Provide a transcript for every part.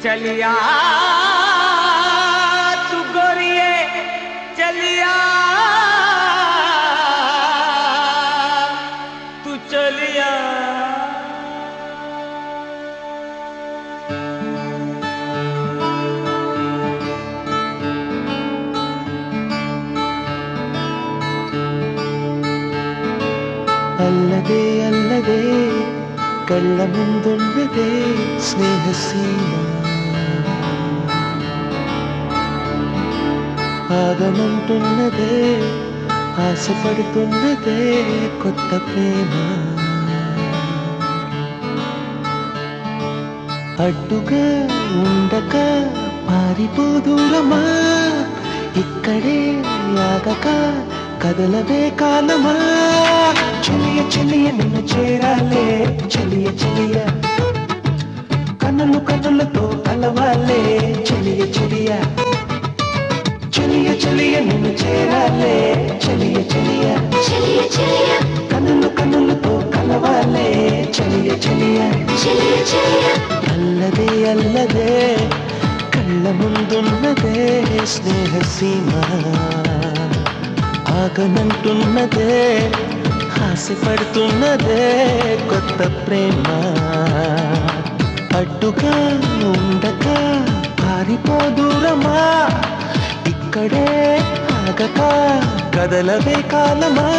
चलिया तू गोरिए चलिया तू चलिया అల్లదే అల్లదే కళ్ళ ముందున్నదే స్నేహసీమ ఆగమంటున్నదే ఆశపడుతున్నదే కొత్త ప్రేమ అడ్డుగా ఉండక పారిపోదూరమా ఇక్కడే ఆగక కదలవే కాలమా చెలియ చెలియ నిన్ను చేరాలే చెలియ చెలియ కన్నులు కన్నులతో కలవాలే చెలియ చెలియ చెలియ చెలియ నిన్ను చేరాలే చెలియ చెలియ చెలియ చెలియ కన్నులు కన్నులతో కలవాలే చెలియ చెలియ చెలియ చెలియ అల్లదే అల్లదే కళ్ళ ముందున్నదే స్నేహసీమ ఆగనంటున్నదే ఆశపడుతున్నదే కొత్త ప్రేమ అడ్డుగా ఉండక పారిపోదూరమా ఇక్కడే ఆగక కదలవే కాలమా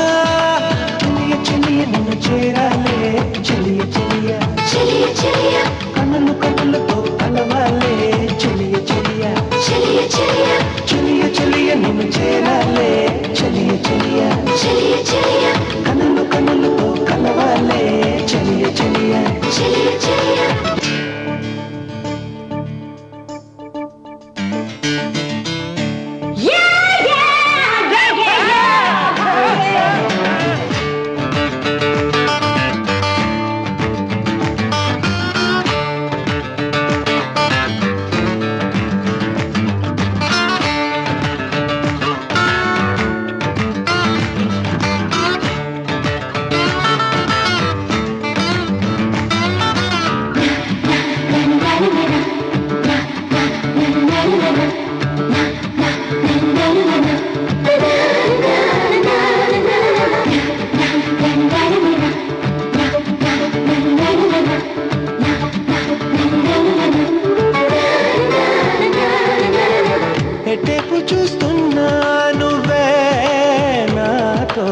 చెలియ చెలియ నిన్ను చేరాలే చెలియ చెలియ చెలియ చెలియ కన్నులు కన్నులతో కలవాలే చెలియ చెలియ చెలియ చెలియ చెలియ చెలియ నిన్ను చేరాలే చెలియ చెలియ చెలియ చెలియ కన్నులు కన్నులతో కలవాలే చెలియ చెలియ చెలియ చెలియ ఎటేపు చూస్తున్నా నువ్వే నాతో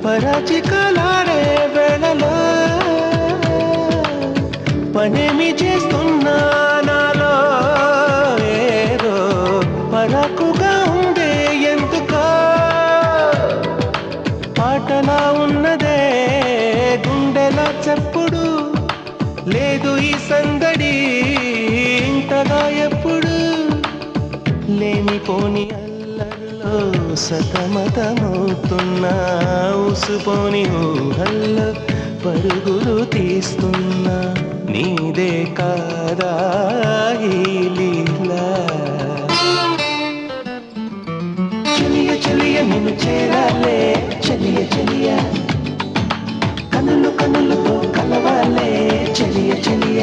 పరాచికలాడే వేళలో పనేమి చేస్తున్నా నాలో ఏదో పరాకుగా ఉండే ఎందుకో పాటలా ఉన్నదే గుండెలా చెప్పుడు లేదు ఈ సందడి ఇంతగా ఎప్పుడు లేనిపోని అల్లర్లో సతమతమవుతున్నా ఊసుపోని ఊహల్లో పరుగులు తీస్తున్నా నీదే కాదా ఈ లీలా చెలియ చెలియ నిన్ను చేరాలే చెలియ చెలియ కన్నులు కన్నులతో కలవాలే చెలియ చెలియ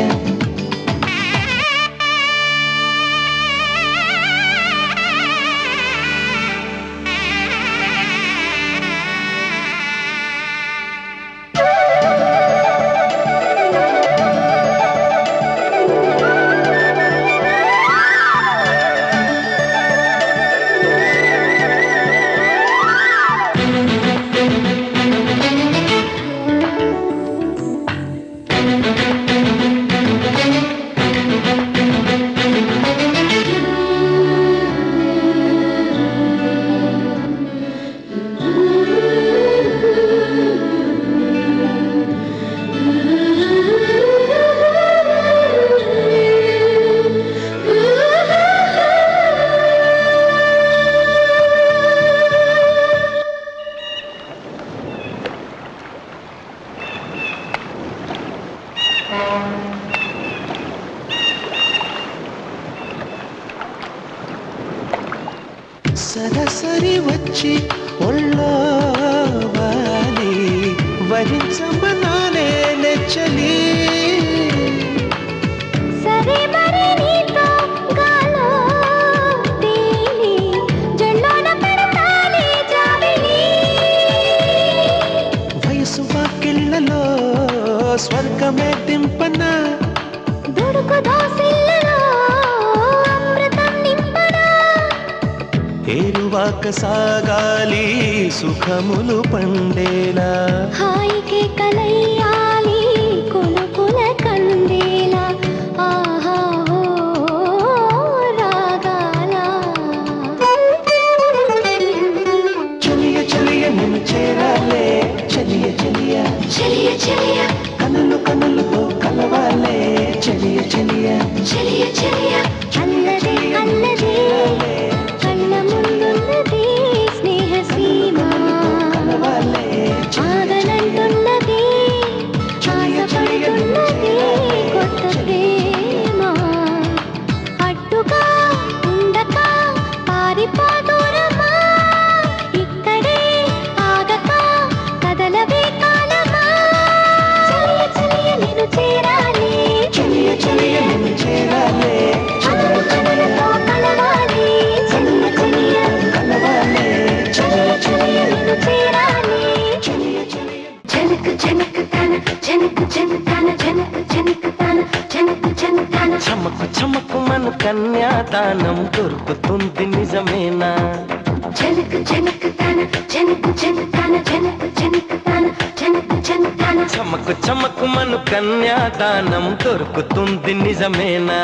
సరసరి వచ్చి ఒళ్ళో వాలి వరించమనానే నెచ్చలి సరే మరి నీతో సొగమే దింపన దుడుకు దోసిళ్ళలో అమృతం నింపనా ఏరువాక సాగాలి సుఖములు పండేలా హాయికి కలయ్యాలి కొనుకుల కందేలా ఆహా ఓ రాగాల చలియ చలియ నిన్ను చేరాలే చలియ చలియ చలియ చలియ కనులు కనులతో కలవాలే చలియ చలియ చలియ చలియ అల్లదే అల్లదే కళ్ళ ముందున్నది స్నేహ సీమ కలవాలే ఆగనంటున్నది ఆశపడుతున్నది కొత్త ప్రేమ అడ్డుగా ఉండక పారిపోదూరమా ఇక్కడే ఆగక కదలవే కాలమా చలియ చలియ నిన్ను చేరాలి చలియ చలియ నిన్ను చేరాలే కనులు కనులతో కలవాలి చలియ చలియ కలవాలే చలియ చలియ నిన్ను చేరాలి చలియ చలియ జనక జనక తన జనక జనక జనక జనక తన జనక జనక చమకు చమకు మన కన్యాదానం దొరుకుతుంది నిజమేనా జనక జనక తన జనక జనక జనక జనక తన జనక జనక చమకు చమకు మన కన్యాదానం దొరుకుతుంది నిజమేనా